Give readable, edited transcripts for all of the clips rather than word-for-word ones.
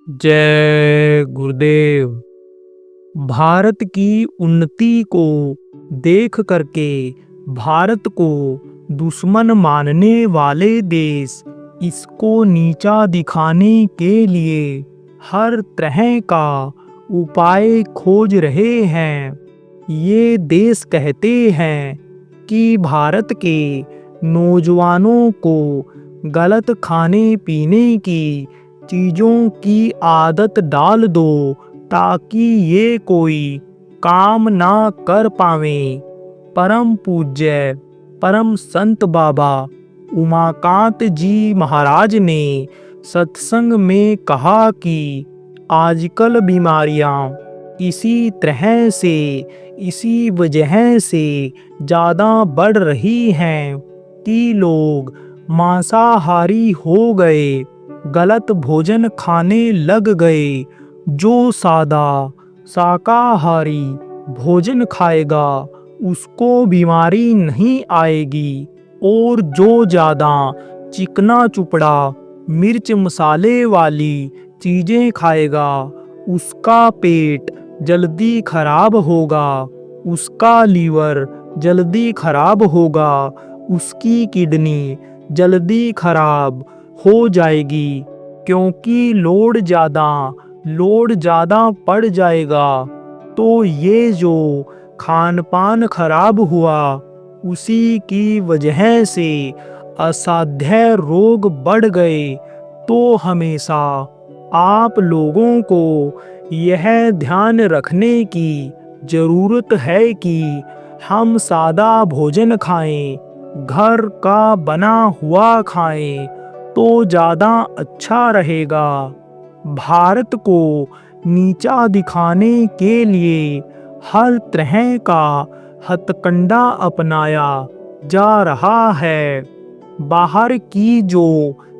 जय गुरुदेव। भारत की उन्नति को देख करके भारत को दुश्मन मानने वाले देश इसको नीचा दिखाने के लिए हर तरह का उपाय खोज रहे हैं। ये देश कहते हैं कि भारत के नौजवानों को गलत खाने पीने की चीज़ों की आदत डाल दो ताकि ये कोई काम ना कर पावे। परम पूज्य परम संत बाबा उमाकांत जी महाराज ने सत्संग में कहा कि आजकल बीमारियां इसी तरह से इसी वजह से ज़्यादा बढ़ रही हैं कि लोग मांसाहारी हो गए, गलत भोजन खाने लग गए। जो सादा शाकाहारी भोजन खाएगा उसको बीमारी नहीं आएगी, और जो ज़्यादा चिकना चुपड़ा मिर्च मसाले वाली चीज़ें खाएगा उसका पेट जल्दी खराब होगा, उसका लीवर जल्दी खराब होगा, उसकी किडनी जल्दी खराब हो जाएगी, क्योंकि लोड ज़्यादा पड़ जाएगा। तो ये जो खान पान खराब हुआ उसी की वजह से असाध्य रोग बढ़ गए। तो हमेशा आप लोगों को यह ध्यान रखने की ज़रूरत है कि हम सादा भोजन खाएं, घर का बना हुआ खाएं तो ज़्यादा अच्छा रहेगा। भारत को नीचा दिखाने के लिए हर तरह का हथकंडा अपनाया जा रहा है। बाहर की जो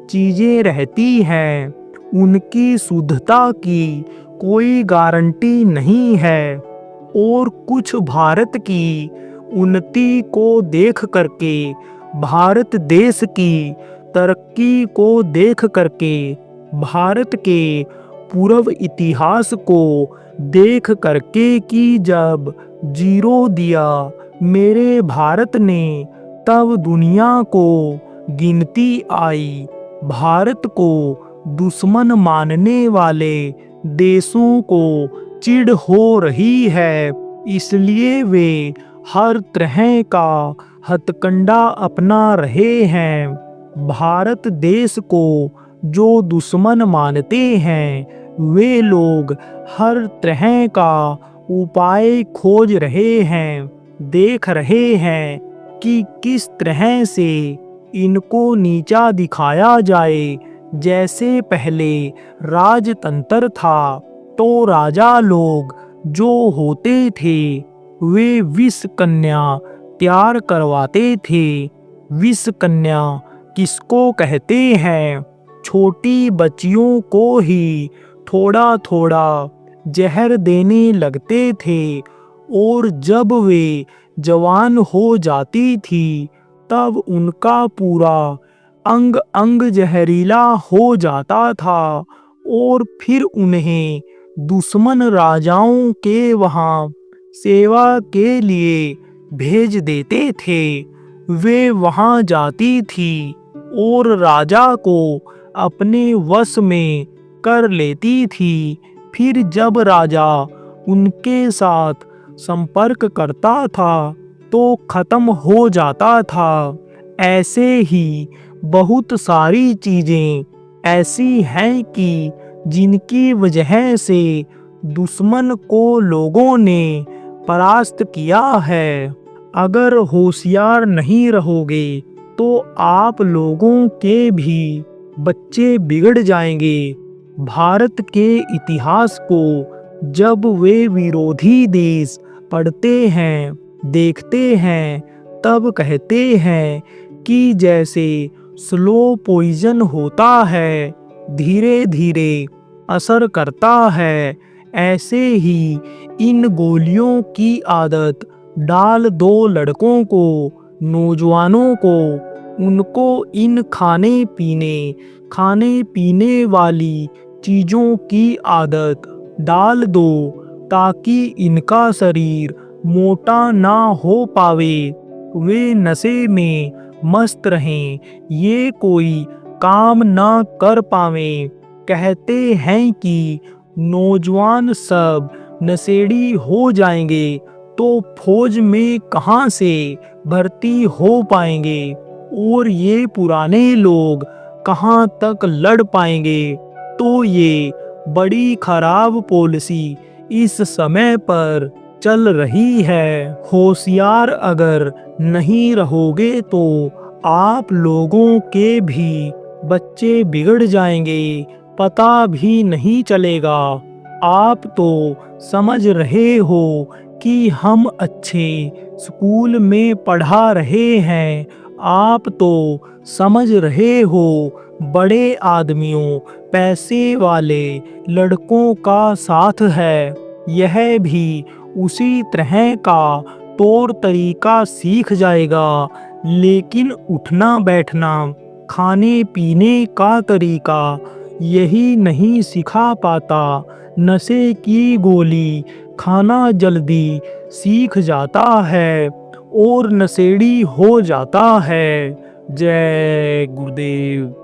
चीज़ें रहती हैं उनकी शुद्धता की कोई गारंटी नहीं है, और कुछ भारत की उन्नति को देख करके, भारत देश की तरक्की को देख करके, भारत के पूर्व इतिहास को देख करके कि जब जीरो दिया मेरे भारत ने तब दुनिया को गिनती आई। भारत को दुश्मन मानने वाले देशों को चिढ़ हो रही है, इसलिए वे हर तरह का हथकंडा अपना रहे हैं। भारत देश को जो दुश्मन मानते हैं वे लोग हर तरह का उपाय खोज रहे हैं, देख रहे हैं कि किस तरह से इनको नीचा दिखाया जाए। जैसे पहले राजतंत्र था तो राजा लोग जो होते थे वे विष कन्या तैयार करवाते थे। विष कन्या किसको कहते हैं? छोटी बच्चियों को ही थोड़ा थोड़ा जहर देने लगते थे, और जब वे जवान हो जाती थी तब उनका पूरा अंग अंग जहरीला हो जाता था, और फिर उन्हें दुश्मन राजाओं के वहाँ सेवा के लिए भेज देते थे। वे वहाँ जाती थी और राजा को अपने वश में कर लेती थी। फिर जब राजा उनके साथ संपर्क करता था तो खत्म हो जाता था। ऐसे ही बहुत सारी चीज़ें ऐसी हैं कि जिनकी वजह से दुश्मन को लोगों ने परास्त किया है। अगर होशियार नहीं रहोगे तो आप लोगों के भी बच्चे बिगड़ जाएंगे। भारत के इतिहास को जब वे विरोधी देश पढ़ते हैं, देखते हैं, तब कहते हैं कि जैसे स्लो पॉइजन होता है, धीरे धीरे असर करता है, ऐसे ही इन गोलियों की आदत डाल दो लड़कों को, नौजवानों को। उनको इन खाने पीने वाली चीज़ों की आदत डाल दो ताकि इनका शरीर मोटा ना हो पावे। वे नशे में मस्त रहें, ये कोई काम ना कर पावें। कहते हैं कि नौजवान सब नशेड़ी हो जाएंगे तो फौज में कहाँ से भर्ती हो पाएंगे और ये पुराने लोग कहाँ तक लड़ पाएंगे। तो ये बड़ी खराब पॉलिसी इस समय पर चल रही है। होशियार अगर नहीं रहोगे तो आप लोगों के भी बच्चे बिगड़ जाएंगे, पता भी नहीं चलेगा। आप तो समझ रहे हो कि हम अच्छे स्कूल में पढ़ा रहे हैं, आप तो समझ रहे हो बड़े आदमियों पैसे वाले लड़कों का साथ है। यह भी उसी तरह का तौर तरीका सीख जाएगा, लेकिन उठना बैठना खाने पीने का तरीका यही नहीं सिखा पाता। नशे की गोली खाना जल्दी सीख जाता है और नशेड़ी हो जाता है। जय गुरुदेव।